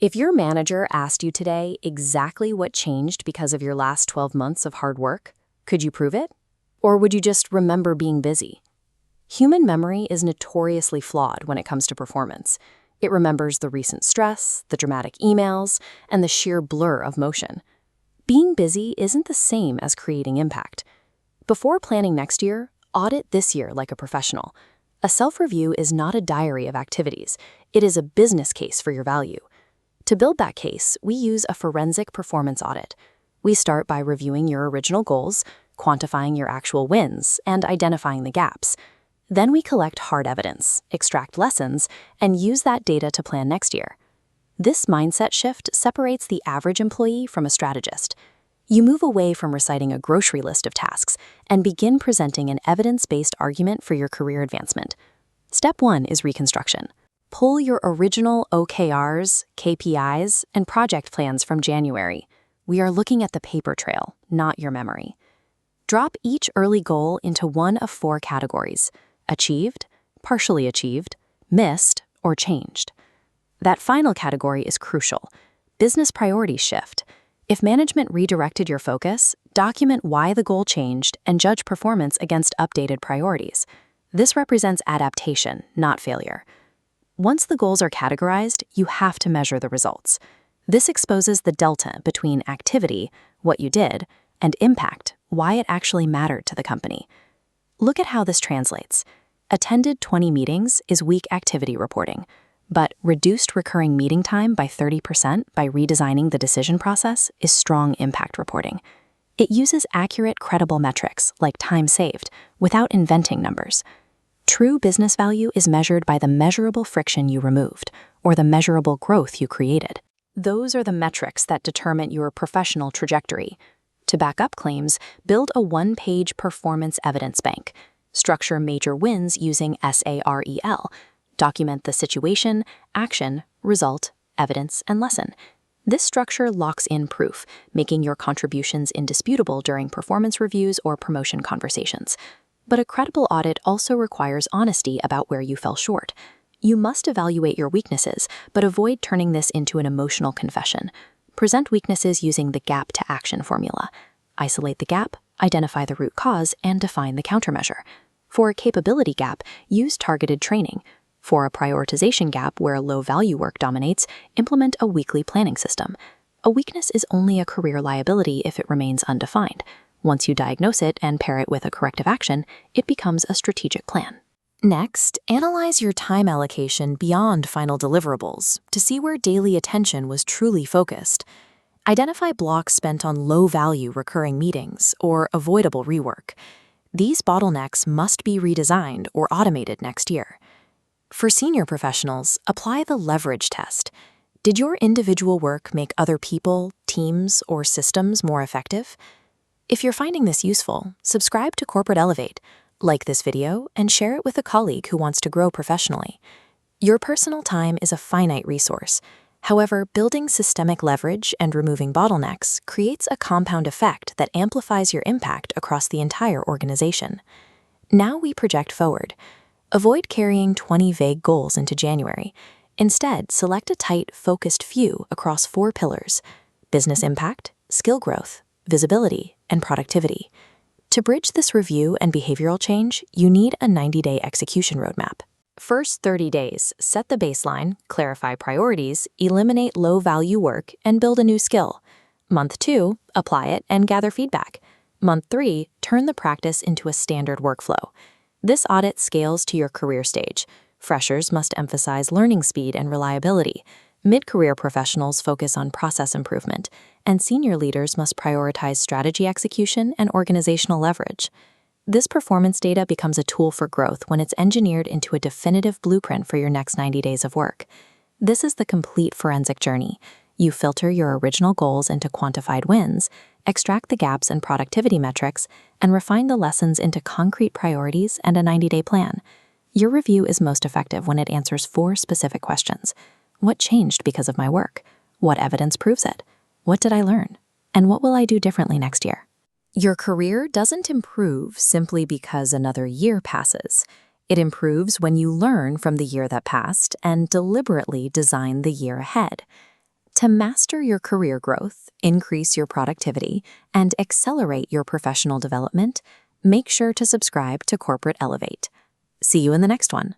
If your manager asked you today exactly what changed because of your last 12 months of hard work, could you prove it? Or would you just remember being busy? Human memory is notoriously flawed when it comes to performance. It remembers the recent stress, the dramatic emails, and the sheer blur of motion. Being busy isn't the same as creating impact. Before planning next year, audit this year like a professional. A self-review is not a diary of activities. It is a business case for your value. To build that case, we use a forensic performance audit. We start by reviewing your original goals, quantifying your actual wins, and identifying the gaps. Then we collect hard evidence, extract lessons, and use that data to plan next year. This mindset shift separates the average employee from a strategist. You move away from reciting a grocery list of tasks and begin presenting an evidence-based argument for your career advancement. Step 1 is reconstruction. Pull your original OKRs, KPIs, and project plans from January. We are looking at the paper trail, not your memory. Drop each early goal into one of 4 categories: achieved, partially achieved, missed, or changed. That final category is crucial. Business priorities shift. If management redirected your focus, document why the goal changed and judge performance against updated priorities. This represents adaptation, not failure. Once the goals are categorized, you have to measure the results. This exposes the delta between activity, what you did, and impact, why it actually mattered to the company. Look at how this translates. Attended 20 meetings is weak activity reporting, but reduced recurring meeting time by 30% by redesigning the decision process is strong impact reporting. It uses accurate, credible metrics like time saved without inventing numbers. True business value is measured by the measurable friction you removed or the measurable growth you created. Those are the metrics that determine your professional trajectory. To back up claims, build a one-page performance evidence bank. Structure major wins using SAREL. Document the situation, action, result, evidence, and lesson. This structure locks in proof, making your contributions indisputable during performance reviews or promotion conversations. But a credible audit also requires honesty about where you fell short. You must evaluate your weaknesses, but avoid turning this into an emotional confession. Present weaknesses using the gap to action formula. Isolate the gap, identify the root cause, and define the countermeasure. For a capability gap, use targeted training. For a prioritization gap where low-value work dominates, implement a weekly planning system. A weakness is only a career liability if it remains undefined. Once you diagnose it and pair it with a corrective action, it becomes a strategic plan. Next, analyze your time allocation beyond final deliverables to see where daily attention was truly focused. Identify blocks spent on low-value recurring meetings or avoidable rework. These bottlenecks must be redesigned or automated next year. For senior professionals, apply the leverage test. Did your individual work make other people, teams, or systems more effective? If you're finding this useful, subscribe to Corporate Elevate, like this video, and share it with a colleague who wants to grow professionally. Your personal time is a finite resource. However, building systemic leverage and removing bottlenecks creates a compound effect that amplifies your impact across the entire organization. Now we project forward. Avoid carrying 20 vague goals into January. Instead, select a tight, focused few across 4 pillars: business impact, skill growth, visibility, and productivity. To bridge this review and behavioral change, you need a 90-day execution roadmap. First 30 days, set the baseline, clarify priorities, eliminate low-value work, and build a new skill. Month 2, apply it and gather feedback. Month 3, turn the practice into a standard workflow. This audit scales to your career stage. Freshers must emphasize learning speed and reliability. Mid-career professionals focus on process improvement, and senior leaders must prioritize strategy execution and organizational leverage. This performance data becomes a tool for growth when it's engineered into a definitive blueprint for your next 90 days of work. This is the complete forensic journey. You filter your original goals into quantified wins, extract the gaps in productivity metrics, and refine the lessons into concrete priorities and a 90-day plan. Your review is most effective when it answers 4 specific questions. What changed because of my work? What evidence proves it? What did I learn? And what will I do differently next year? Your career doesn't improve simply because another year passes. It improves when you learn from the year that passed and deliberately design the year ahead. To master your career growth, increase your productivity, and accelerate your professional development, make sure to subscribe to Corporate Elevate. See you in the next one.